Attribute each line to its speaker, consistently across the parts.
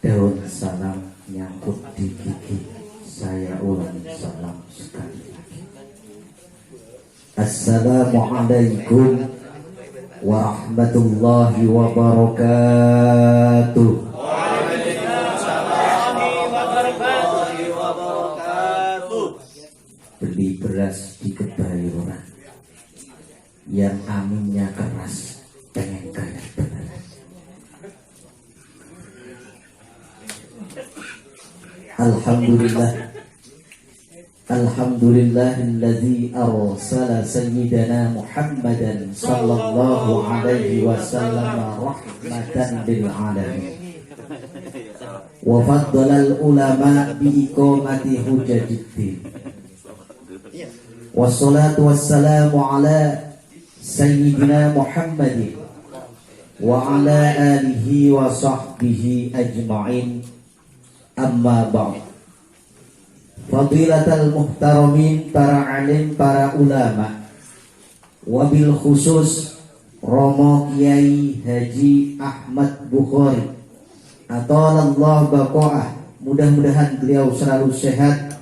Speaker 1: Daun salam nyangkut di gigi, saya ulangi salam sekali lagi. Assalamualaikum warahmatullahi wabarakatuh. Beli beras di Kebayoran, yang aminnya keras, pengen kaya beneran. Alhamdulillah, alhamdulillahilladzi arsala sayyidana Muhammadan sallallahu alaihi wasallam rahmatan lil alamin wa faddala al ulama bi iqamati hujjatiddin. Wassalatu wassalamu ala sayyidina Muhammadin wa ala alihi wa sahbihi ajma'in. Amma ba'd. Fadilatul muhtaramin, para alim, para ulama, wabil khusus Romo Kiai Haji Ahmad Bukhari atalallah baqa'ah, mudah-mudahan beliau selalu sehat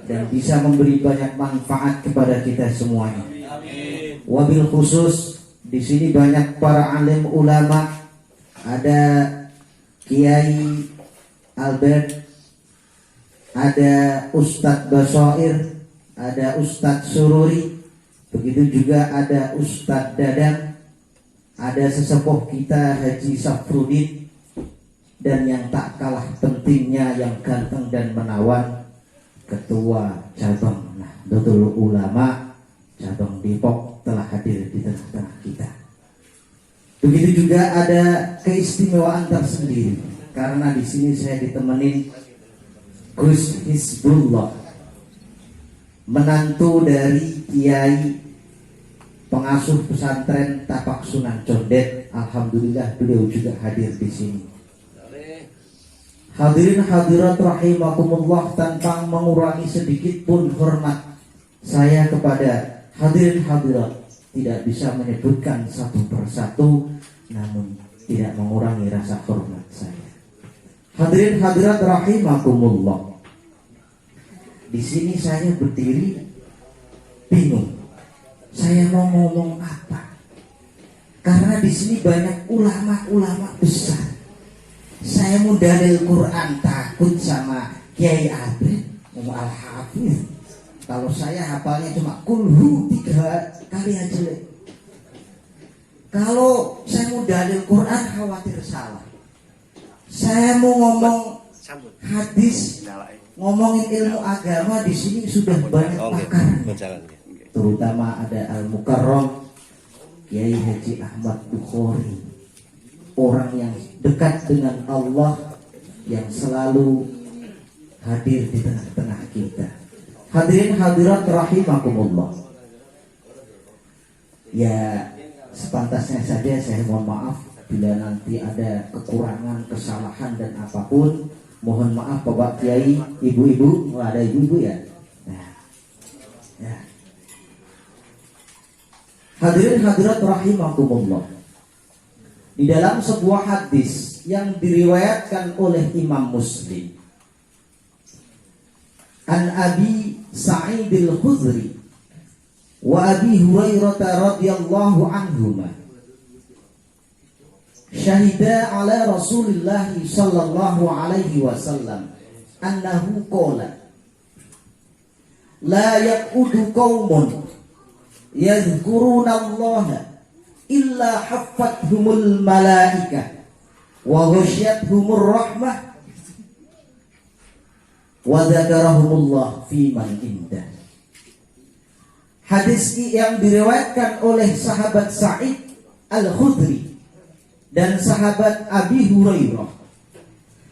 Speaker 1: dan bisa memberi banyak manfaat kepada kita semuanya. Wabil khusus di sini banyak para alim ulama, ada Kiai Albert, ada Ustadz Basoir, ada Ustadz Sururi, begitu juga ada Ustadz Dadang, ada sesepuh kita Haji Safrudin, dan yang tak kalah pentingnya yang ganteng dan menawan, Ketua Cabang Nahdlatul Ulama Cabang Depok telah hadir di tengah-tengah kita. Begitu juga ada keistimewaan tersendiri, karena di sini saya ditemenin Gus Hizbullah, menantu dari Kiai pengasuh pesantren Tapak Sunan Condet. Alhamdulillah beliau juga hadir di sini. Hadirin hadirat rahimakumullah, tanpa mengurangi sedikit pun hormat saya kepada hadirin hadirat, tidak bisa menyebutkan satu persatu, namun tidak mengurangi rasa hormat saya. Hadirin hadirat rahimakumullah, di sini saya berdiri bingung, saya mau ngomong apa? Karena di sini banyak ulama-ulama besar. Saya mau dalil Quran takut sama Kiai Abed Al-Hafiz. Kalau saya hafalnya cuma kulhu 3 kali aja. Kalau saya mau dalil Quran khawatir salah. Saya mau ngomong hadis, ngomongin ilmu agama, di sini sudah banyak pakar. Terutama ada Al-Mukarram Kiai Haji Ahmad Bukhari, orang yang dekat dengan Allah, yang selalu hadir di tengah-tengah kita. Hadirin hadirat rahimakumullah. Ya, sepantasnya saja saya mohon maaf bila nanti ada kekurangan, kesalahan dan apapun. Mohon maaf Bapak Kiai, ibu-ibu, ada ibu-ibu ya. Nah, ya. Hadirin hadirat rahimakumullah. Di dalam sebuah hadis yang diriwayatkan oleh Imam Muslim, an Abi Sa'id al-Khudri wa Abi Hurairah radhiyallahu anhuma, syahida ala Rasulillah sallallahu alaihi wasallam annahu qala la yaqudu qaumun yadhkuruna Allah illa haffathumul malaikah wa ghasyiyatuhumur rahmah wa dzakarahumullah fi man indah. Hadis yang diriwayatkan oleh sahabat Sa'id Al-Khudri dan sahabat Abi Hurairah.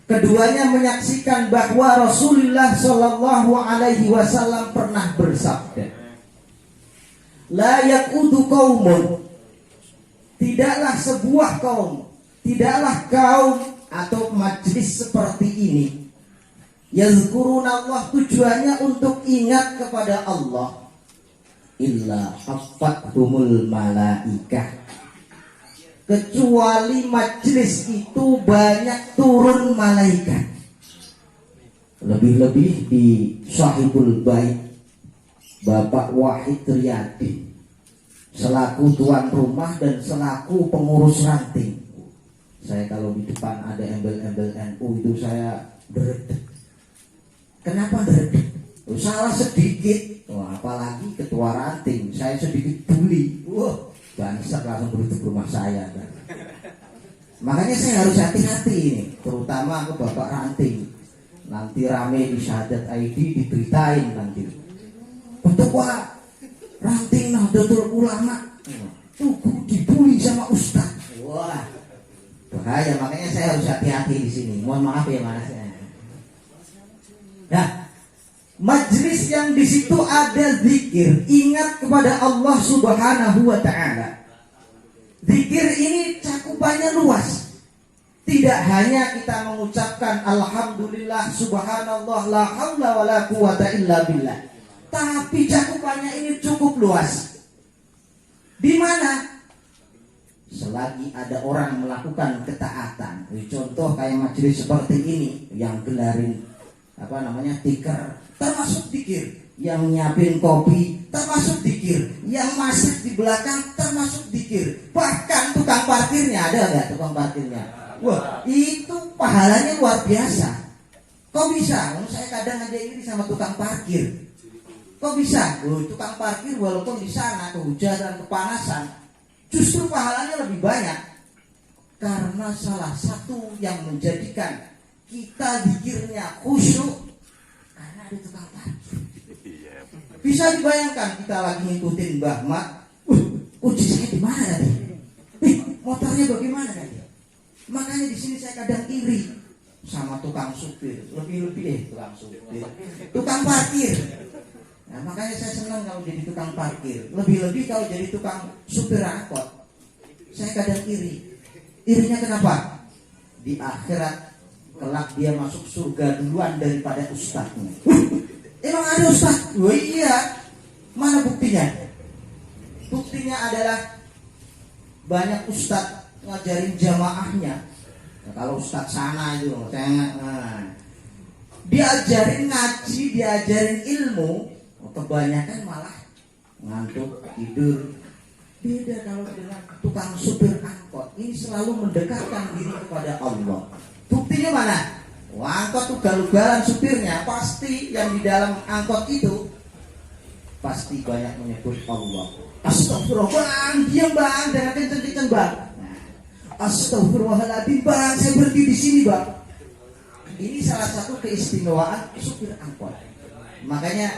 Speaker 1: Keduanya menyaksikan bahwa Rasulullah sallallahu alaihi wasallam pernah bersabda, la yaqudu qaumun, tidaklah sebuah kaum, tidaklah kaum atau majelis seperti ini, yazkuruna Allah, tujuannya untuk ingat kepada Allah, illa haffathumul malaikah, kecuali majelis itu banyak turun malaikat. Lebih-lebih di Sahibul Bait Bapak Wahid Riyadi selaku tuan rumah dan selaku pengurus ranting. Saya kalau di depan ada embel-embel NU itu saya beredek. Kenapa beredek? Salah sedikit, apalagi ketua ranting, saya sedikit bully, bangsat langsung berhenti rumah saya kan. Makanya saya harus hati-hati ini, terutama ke bapak ranting. Nanti rame di Syahadat ID diberitain nanti. Ketua ranting Nahdlatul Ulama tuh dibully sama ustaz. Wah, bahaya. Makanya saya harus hati-hati di sini. Mohon maaf ya mas. Nah, majlis yang di situ ada zikir, ingat kepada Allah Subhanahu wa taala. Zikir ini cakupannya luas. Tidak hanya kita mengucapkan alhamdulillah subhanallah la haula wala quwata illa billah. Tapi cakupannya ini cukup luas. Di mana selagi ada orang melakukan ketaatan, contoh kayak majelis seperti ini yang gelarin tikar, termasuk zikir. Yang nyiapin kopi termasuk zikir. Yang masak di belakang termasuk zikir. Bahkan tukang parkirnya, ada nggak tukang parkirnya? Wah, itu pahalanya luar biasa. Kok bisa? Saya kadang aja iri sama tukang parkir. Kok bisa? Tukang parkir walaupun di sana kehujanan, kepanasan, justru pahalanya lebih banyak. Karena salah satu yang menjadikan kita zikirnya khusyuk karena ada tukang parkir. Bisa dibayangkan kita lagi ngikutin Mbah Mat, kunci saya di mana tadi? Motornya bagaimana tadi? Makanya di sini saya kadang iri sama tukang supir, lebih-lebih tukang supir, tukang parkir. Nah, makanya saya senang kalau jadi tukang parkir, lebih-lebih kalau jadi tukang supir angkot. Saya kadang iri. Irinya kenapa? Di akhirat kelak dia masuk surga duluan daripada ustadznya. Emang ada ustadz? Oh iya. Mana buktinya? Buktinya adalah banyak ustadz ngajarin jamaahnya. Nah, kalau ustadz sana itu diajarin ngaji, diajarin ilmu, kebanyakan malah ngantuk, tidur. Beda kalau dengan tukang supir angkot. Ini selalu mendekatkan diri kepada Allah. Buktinya mana? Angkot ugal-ugalan supirnya, pasti yang di dalam angkot itu pasti banyak menyebut Allah. Astagfirullah, bang, diam bang, jangan kenceng-kenceng bang. Astagfirullahaladzim bang, saya berhenti di sini bang. Ini salah satu keistimewaan supir angkot. Makanya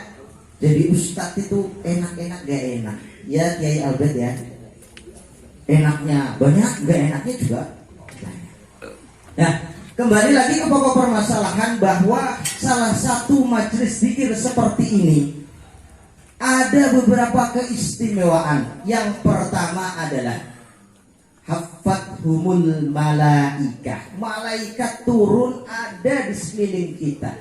Speaker 1: jadi ustadz itu enak-enak gak enak. Ya Kiai Albert ya. Enaknya banyak, gak enaknya juga banyak. Nah, kembali lagi ke pokok permasalahan bahwa salah satu majelis zikir seperti ini ada beberapa keistimewaan. Yang pertama adalah hafathumul malaikah. Malaikat turun ada di sekeliling kita.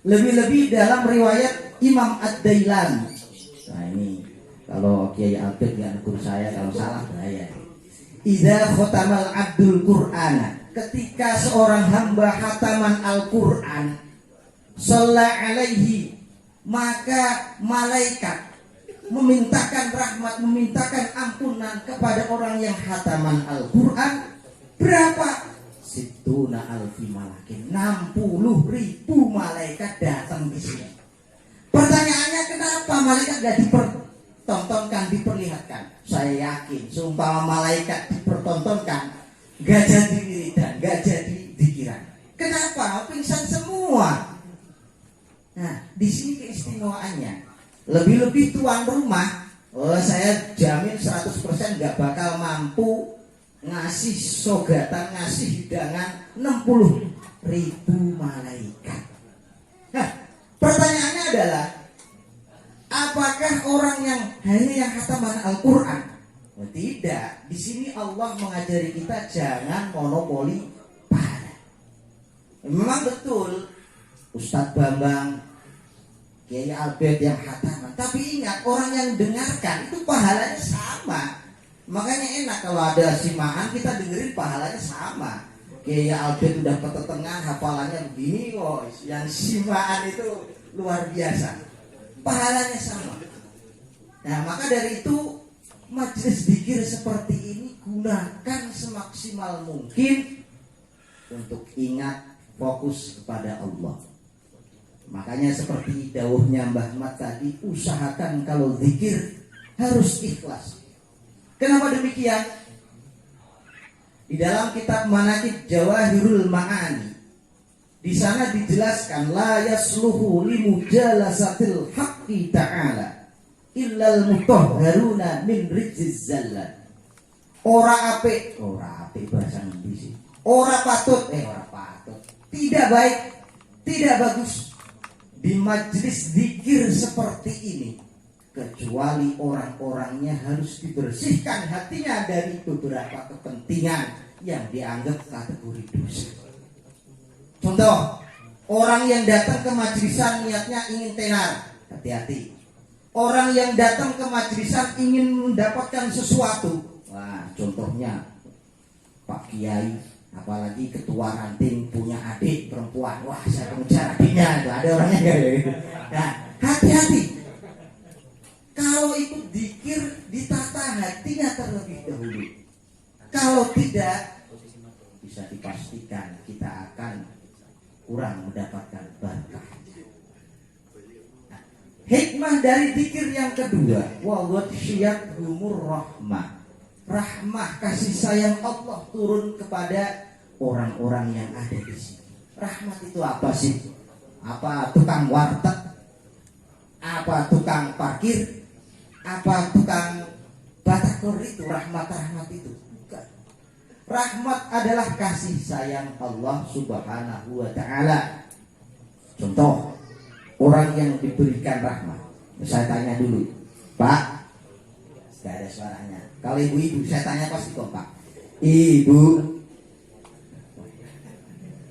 Speaker 1: Lebih-lebih dalam riwayat Imam Ad-Dailami. Nah ini kalau Kiai Albert gak negur saya kalau salah bahaya. Idza khotamal abdul Qur'ana, ketika seorang hamba khataman Al-Qur'an, shalla alaihi, maka malaikat memintakan rahmat, memintakan ampunan kepada orang yang khataman Al-Qur'an. Berapa? Situna alfi malakin, 60.000 malaikat datang di sini. Pertanyaannya, kenapa malaikat gak dipertontonkan, diperlihatkan? Saya yakin seumpama malaikat dipertontonkan, gak jadi wiridan, gak jadi pikiran. Kenapa? Pingsan semua. Nah, di sini keistimewaannya. Lebih-lebih tuan rumah, saya jamin 100% gak bakal mampu ngasih sogatan, ngasih hidangan 60.000 malaikat. Nah, pertanyaannya adalah, apakah orang yang hanya yang khataman Al-Quran? Tidak. Di sini Allah mengajari kita jangan monopoli pahala. Memang betul Ustadz Bambang, Kiai Albert yang khataman, tapi ingat orang yang dengarkan itu pahalanya sama. Makanya enak kalau ada simaan kita dengerin pahalanya sama. Kayak Albert udah ketetengah hafalannya begini kok. Yang simaan itu luar biasa. Pahalanya sama. Nah maka dari itu majelis zikir seperti ini gunakan semaksimal mungkin untuk ingat fokus kepada Allah. Makanya seperti dawuhnya Mbah Mat tadi, usahakan kalau zikir harus ikhlas. Kenapa demikian? Di dalam kitab Manaqib Jawahirul Ma'ani, di sana dijelaskan la yasluhu limujalasatil haqqi ta'ala illal mutahharuna min rijziz zallat. Ora apik bahasa Indonesia. Ora patut, tidak baik, tidak bagus di majelis zikir seperti ini, kecuali orang-orangnya harus dibersihkan hatinya dari beberapa kepentingan yang dianggap kategori dosa. Contoh, orang yang datang ke majelisan niatnya ingin tenar, hati-hati. Orang yang datang ke majelisan ingin mendapatkan sesuatu, wah contohnya Pak Kiai, apalagi ketua ranting punya adik perempuan, wah saya mengejar adiknya, ada orangnya gitu. Nah hati-hati. Kalau itu zikir ditata hatinya terlebih dahulu. Kalau tidak, bisa dipastikan kita akan kurang mendapatkan berkah. Nah, hikmah dari zikir yang kedua, wa ghashiyatuhumur rahmah. Rahmah kasih sayang Allah turun kepada orang-orang yang ada di sini. Rahmat itu apa sih? Apa tukang warteg? Apa tukang parkir? Apa tukang batakor itu? Rahmat itu bukan. Rahmat adalah kasih sayang Allah Subhanahu wa ta'ala. Contoh, orang yang diberikan rahmat. Saya tanya dulu, Pak, gak ada suaranya. Kalau ibu-ibu saya tanya pasti kok Pak. Ibu,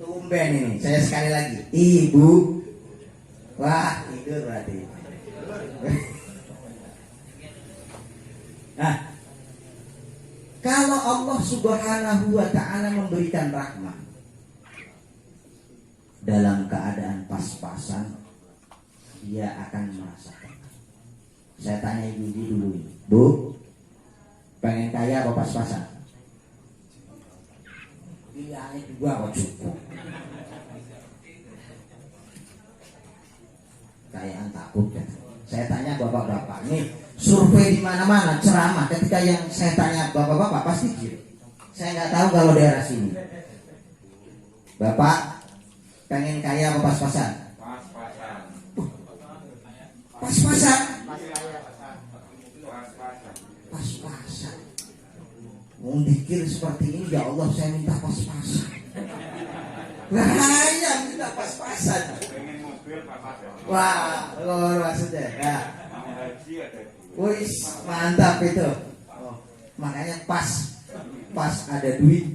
Speaker 1: tumben ini. Saya sekali lagi, ibu. Wah, tidur berarti. Nah, kalau Allah Subhanahu wa ta'ala memberikan rahmat dalam keadaan pas-pasan, dia akan merasakan. Saya tanya ibu-ibu dulu ini, Bu, pengen kaya apa pas-pasan? Iya, dua kok cukup. Kayaan takut kan? Saya tanya bapak-bapak nih, survei di mana-mana ceramah. Ketika yang saya tanya bapak-bapak pasti gitu. Saya nggak tahu kalau daerah sini. Bapak pengen kaya apa pas-pasan? Pas-pasan. Pas-pasan. Pas-pasan. Mau dikir seperti ini, ya Allah saya minta pas-pasan. Bahaya minta pas-pasan. Wah, luar maksudnya. Ya. Wih, mantap itu. Oh, makanya pas ada duit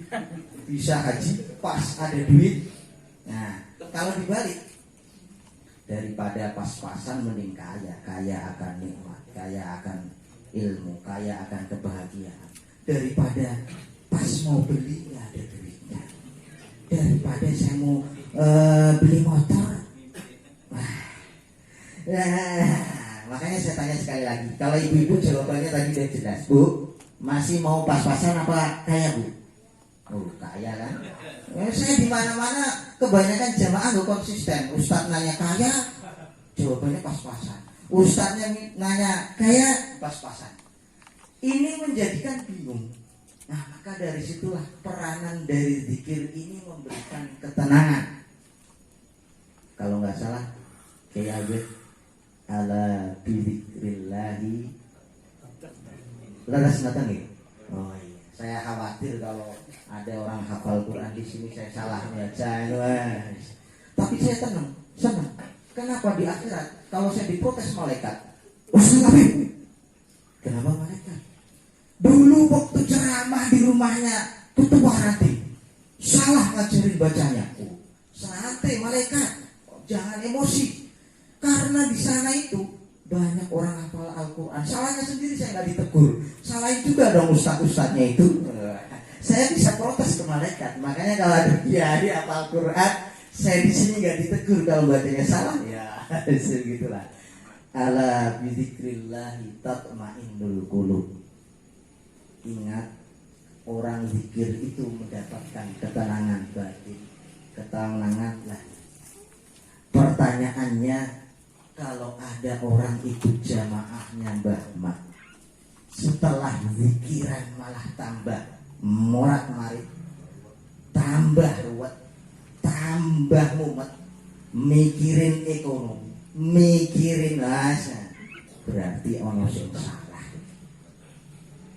Speaker 1: bisa haji, pas ada duit. Nah, kalau dibalik, daripada pas-pasan mending kaya akan nikmat, kaya akan ilmu, kaya akan kebahagiaan. Daripada pas mau beli nggak ada duitnya, daripada saya mau beli motor. Makanya saya tanya sekali lagi. Kalau ibu-ibu jawabannya tadi udah jelas, Bu, masih mau pas-pasan apa kaya, Bu? Oh, kaya kan? Saya di mana-mana kebanyakan jamaah nggak konsisten. Ustadz nanya kaya, jawabannya pas-pasan. Ustadznya nanya kaya, pas-pasan. Ini menjadikan bingung. Nah, maka dari situlah peranan dari zikir ini memberikan ketenangan. Kalau nggak salah, kayak Albert, ala bidzikrillahi laras datang ya. Oh iya, saya khawatir kalau ada orang hafal Quran di sini saya salah baca. Tapi saya senang. Kenapa di akhirat kalau saya diprotes malaikat? Kenapa malaikat? Dulu waktu ceramah di rumahnya ketua ranting, salah ngajarin bacanya. Santai malaikat, jangan emosi. Karena di sana itu Banyak orang hafal Al-Quran, salahnya sendiri saya nggak ditegur, salahin juga dong ustadz-ustadznya itu. Saya bisa protes ke malaikat. Makanya kalau ada kiai hafal Quran, saya di sini nggak ditegur kalau bacanya salah. Ya, segitulah. Ala bizikrillahi tatma'innul qulub. Ingat, orang zikir itu mendapatkan ketenangan batin. Ketenangan lah. Pertanyaannya, kalau ada orang ikut jamaahnya Mbah Mat, setelah zikiran malah tambah morat-marit, tambah ruwet, tambah mumet, mikirin ekonomi, mikirin bahasa, berarti ono sing salah.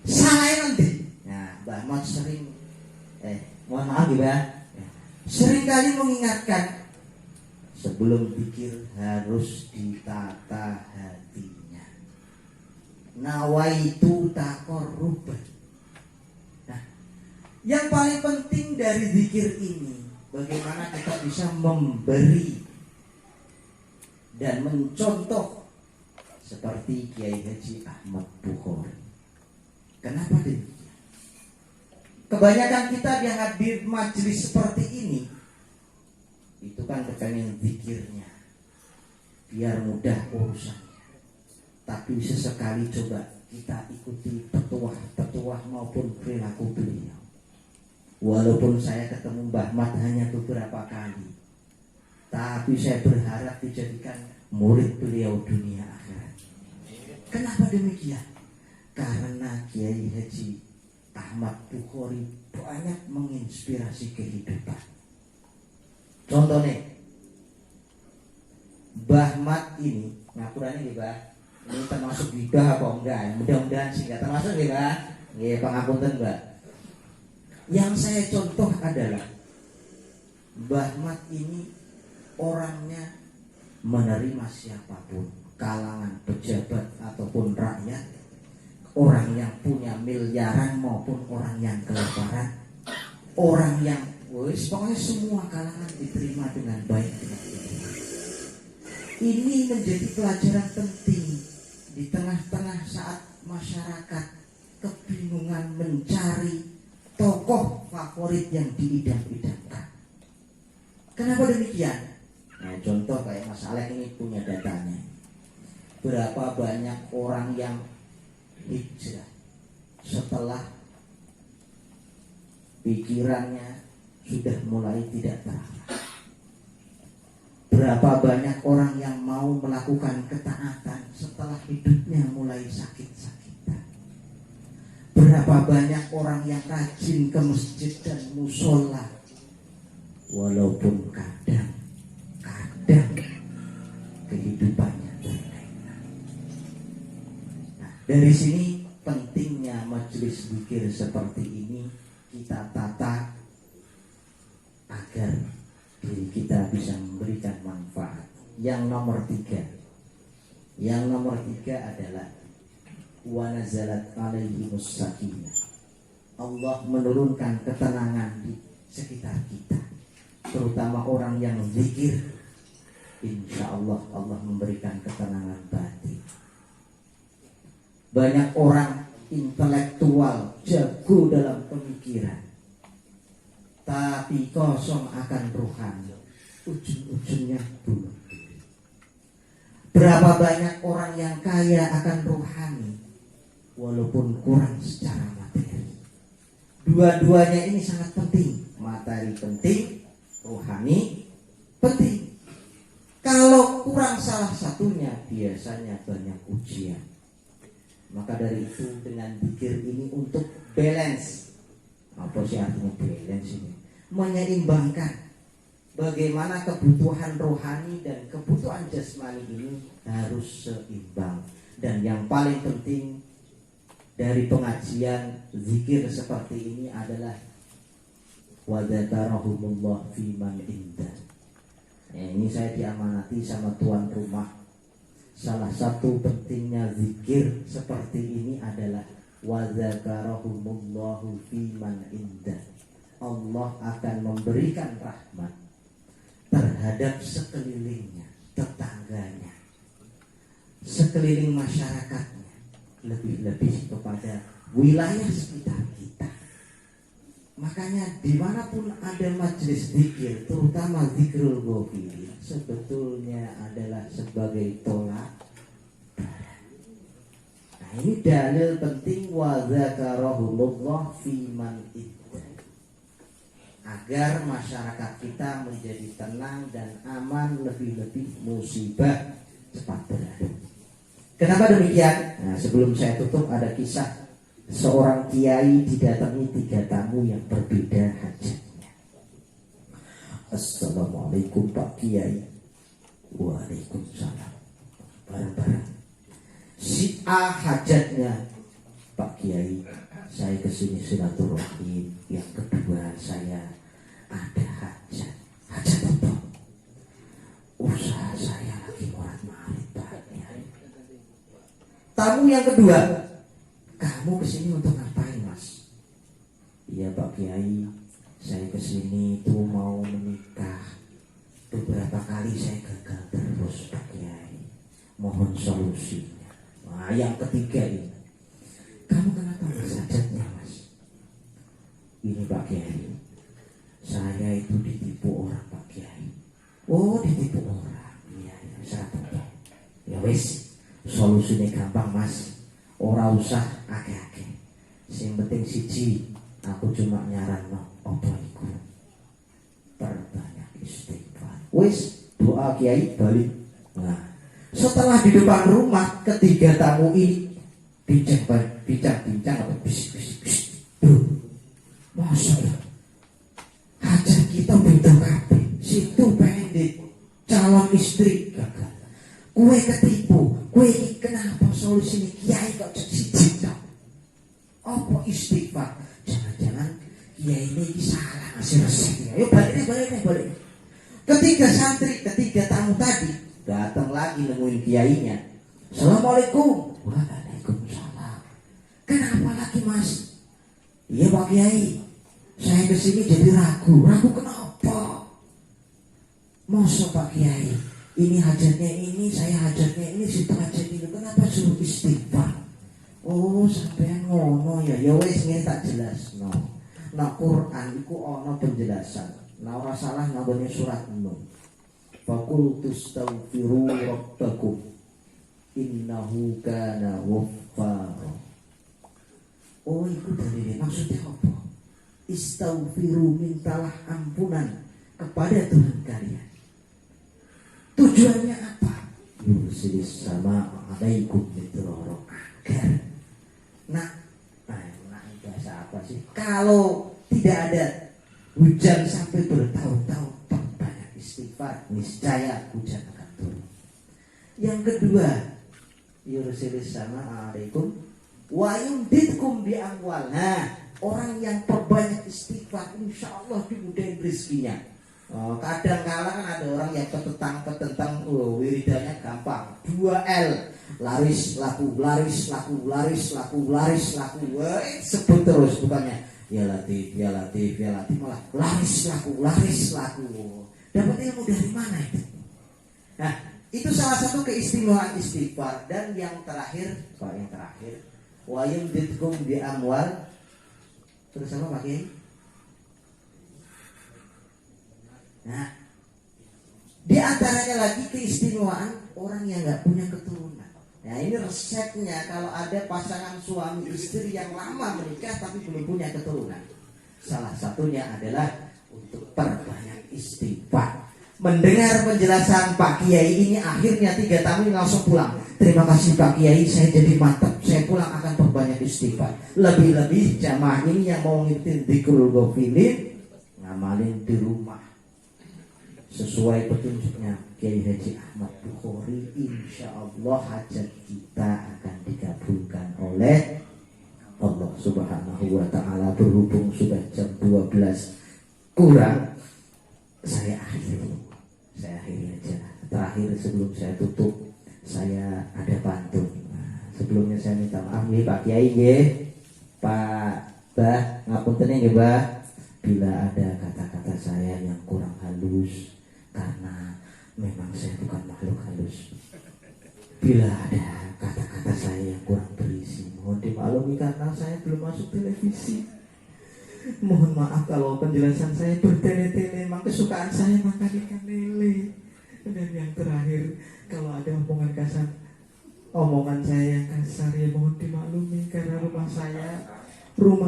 Speaker 1: Salah nanti. Nah, Mbah Mat sering, mohon maaf ya, sering kali mengingatkan, sebelum pikir harus ditata hatinya. Nawaitu taqarrub. Nah, yang paling penting dari zikir ini, bagaimana kita bisa memberi dan mencontoh seperti Kiai Haji Ahmad Bukhari. Kenapa demikian? Kebanyakan kita yang hadir majelis seperti ini itu kan kepengen zikirnya biar mudah urusannya, tapi sesekali coba kita ikuti petuah maupun perilaku beliau. Walaupun saya ketemu Mbah Mat hanya beberapa kali, tapi saya berharap dijadikan murid beliau dunia akhirat. Kenapa demikian? Karena Kiai Haji Ahmad Bukhari banyak menginspirasi kehidupan. Contohnya, Mbah Mat ini, ngapuran ini Mbah, ini termasuk gibah apa enggak? Mudah-mudahan sih enggak termasuk ya Mbah. Ya pangapunten Mbah. Yang saya contoh adalah Mbah Mat ini orangnya menerima siapapun, kalangan pejabat ataupun rakyat, orang yang punya miliaran maupun orang yang kelaparan, orang yang pokoknya semua kalangan diterima dengan baik. Ini menjadi pelajaran penting di tengah-tengah saat masyarakat kebingungan mencari tokoh favorit yang diidam-idamkan. Kenapa demikian? Nah, contoh kayak Mas Alek ini punya datanya. Berapa banyak orang yang hijrah setelah pikirannya sudah mulai tidak terarah. Berapa banyak orang yang mau melakukan ketaatan setelah hidupnya mulai sakit-sakitan. Berapa banyak orang yang rajin ke masjid dan musola, walaupun kadang kehidupannya terlena. Nah, dari sini pentingnya majelis zikir seperti ini kita tata agar diri kita bisa memberikan manfaat. Yang nomor tiga adalah wa nazalat alaihimus sakinah. Allah menurunkan ketenangan di sekitar kita, terutama orang yang zikir. Insya Allah Allah memberikan ketenangan batin. Banyak orang intelektual jago dalam pemikiran, tapi kosong akan rohani, ujung-ujungnya bunuh diri. Berapa banyak orang yang kaya akan rohani, walaupun kurang secara materi. Dua-duanya ini sangat penting. Materi penting, rohani penting. Kalau kurang salah satunya, biasanya banyak ujian. Maka dari itu dengan zikir ini untuk balance. Apa sih artinya balance ini? Menyeimbangkan bagaimana kebutuhan rohani dan kebutuhan jasmani ini harus seimbang. Dan yang paling penting dari pengajian zikir seperti ini adalah wa dzakarahumullah fi man indah. Ini saya diamanati sama tuan rumah. Salah satu pentingnya zikir seperti ini adalah wa dzakarahumullahu fi man indah. Allah akan memberikan rahmat terhadap sekelilingnya, tetangganya. sekeliling masyarakatnya, lebih-lebih kepada wilayah sekitar kita. Makanya dimanapun ada majelis zikir, terutama zikrul ghafilin, sebetulnya adalah sebagai tolak. Nah, ini dalil penting wa dzakarahumullah fi man idda, agar masyarakat kita menjadi tenang dan aman, lebih-lebih musibah cepat berlalu. Kenapa demikian? Nah, sebelum saya tutup ada kisah seorang kiai didatangi 3 tamu yang berbeda hajatnya. Assalamualaikum Pak Kiai. Waalaikumsalam. Bareng-bareng. Si A hajatnya, Pak Kiai, saya kesini silaturahim. Yang kedua, saya ada hajat. Hajat apa? Usaha saya lagi morat-marit Pak Kiai. Tamu yang kedua, kamu kesini untuk ngapain Mas? Iya Pak Kiai, saya kesini tuh mau menikah. Beberapa kali saya gagal terus Pak Kiai. Mohon solusinya. Nah yang ketiga ini, kamu kenapa hajatnya Mas? Ini Pak Kiai, saya itu ditipu orang Pak Kiai. Oh ditipu orang. Iya ya, ya wis, solusinya gampang Mas. Ora usah akeh-akeh. Sing penting siji, aku cuma nyaranno apa iku. Perbanyak istighfar. Wis, doa Kiai balik. Nah, setelah di depan rumah ketiga tamu ini bincang atau bisik-bisik. Masa ya? Hajat kita bentuk kabeh. Situ pendek calon istri gagal. Kue ketipu, kue ini kenapa solusinya Kiai kok siji tak? Apa istighfar? Jangan-jangan Kiai ini salah ngasih resep. Ayo balik. Ketiga tamu tadi datang lagi nemuin Kiainya. Assalamualaikum. Waalaikumsalam. Kenapa lagi Mas? Iya Pak Kiai, saya kesini jadi ragu kenapa? Masa Pak Kiai? Ini hajatnya ini, saya hajatnya ini, situ hajat ini. Kenapa suruh istighfar? Oh, sampean ngono ya. Ya wis ngene tak jelasno. Nah, Quran iku ana penjelasan. Nah, ora salah nggone surat Nur. Faqul tastaghfiru rabbakum innahu kana ghaffara. Oh, itu dalilnya. Maksudnya apa? Istaghfiru, mintalah ampunan kepada Tuhan kalian. Tujuannya apa? Yursilis sama alaikum midrara, agar bahasa apa sih? Kalau tidak ada hujan sampai bertahun-tahun, banyak istighfar, niscaya hujan akan turun. Yang kedua, yursilis sama alaikum wa yumditkum bi amwal. Nah, orang yang perbanyak istighfar insyaallah dimudahin rezekinya. Kadang kala kan ada orang yang petentang wiridanya gampang 2L, laris laku, sebut terus bukannya ya latif, malah laris laku. Dapat ilmu dari mana itu? Nah, itu salah satu keistimewaan istighfar. Dan yang terakhir wa yumditkum bi amwal. Terus apa Pak Kiai? Nah, di antaranya lagi keistimewaan orang yang nggak punya keturunan. Nah, ini resepnya kalau ada pasangan suami istri yang lama menikah tapi belum punya keturunan. Salah satunya adalah untuk perbanyak istighfar. Mendengar penjelasan Pak Kiai ini, akhirnya 3 tamu ini langsung pulang. Terima kasih Pak Kiai, saya jadi mantap. Saya pulang akan perbanyak istighfar. Lebih-lebih jamaah ini yang mau ngikutin dzikrul ghafilin, ngamalin di rumah sesuai petunjuknya Kiai Haji Ahmad Bukhari. Insya Allah hajat kita akan dikabulkan oleh Allah Subhanahu wa ta'ala. Berhubung sudah jam 12 kurang, saya akhiri aja. Terakhir sebelum saya tutup, saya ada pantun. Sebelumnya saya minta maaf nih Pak Kiai nggih, Pak Bah, ngapunten nggih Bah bila ada kata-kata saya yang kurang halus, karena memang saya bukan makhluk halus. Bila ada kata-kata saya yang kurang berisi, mohon dimaklumi karena saya belum masuk televisi. Mohon maaf kalau penjelasan saya bertele-tele, memang kesukaan saya makan ikan lele. Dan yang terakhir, kalau ada omongan saya yang kasar, ya mohon dimaklumi karena rumah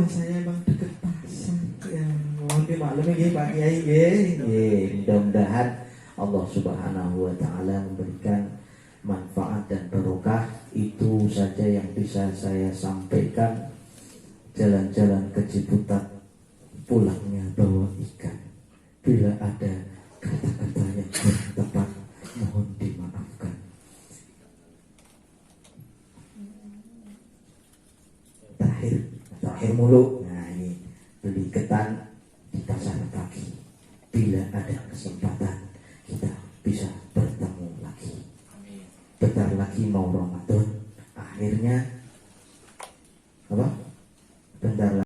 Speaker 1: saya emang deket pasar. Ya mohon dimaklumi nggih Pak Kiai nggih. Mudah-mudahan Allah Subhanahu wa taala memberikan manfaat dan barokah. Itu saja yang bisa saya sampaikan. Jalan-jalan ke Ciputat, pulangnya bawa ikan. Bila ada kata-kata yang kurang tepat, mohon dimaafkan. Terakhir mulu. Nah ini, beli ketan di pasar pagi. Bila ada kesempatan, kita bisa bertemu lagi. Bentar lagi mau Ramadan, akhirnya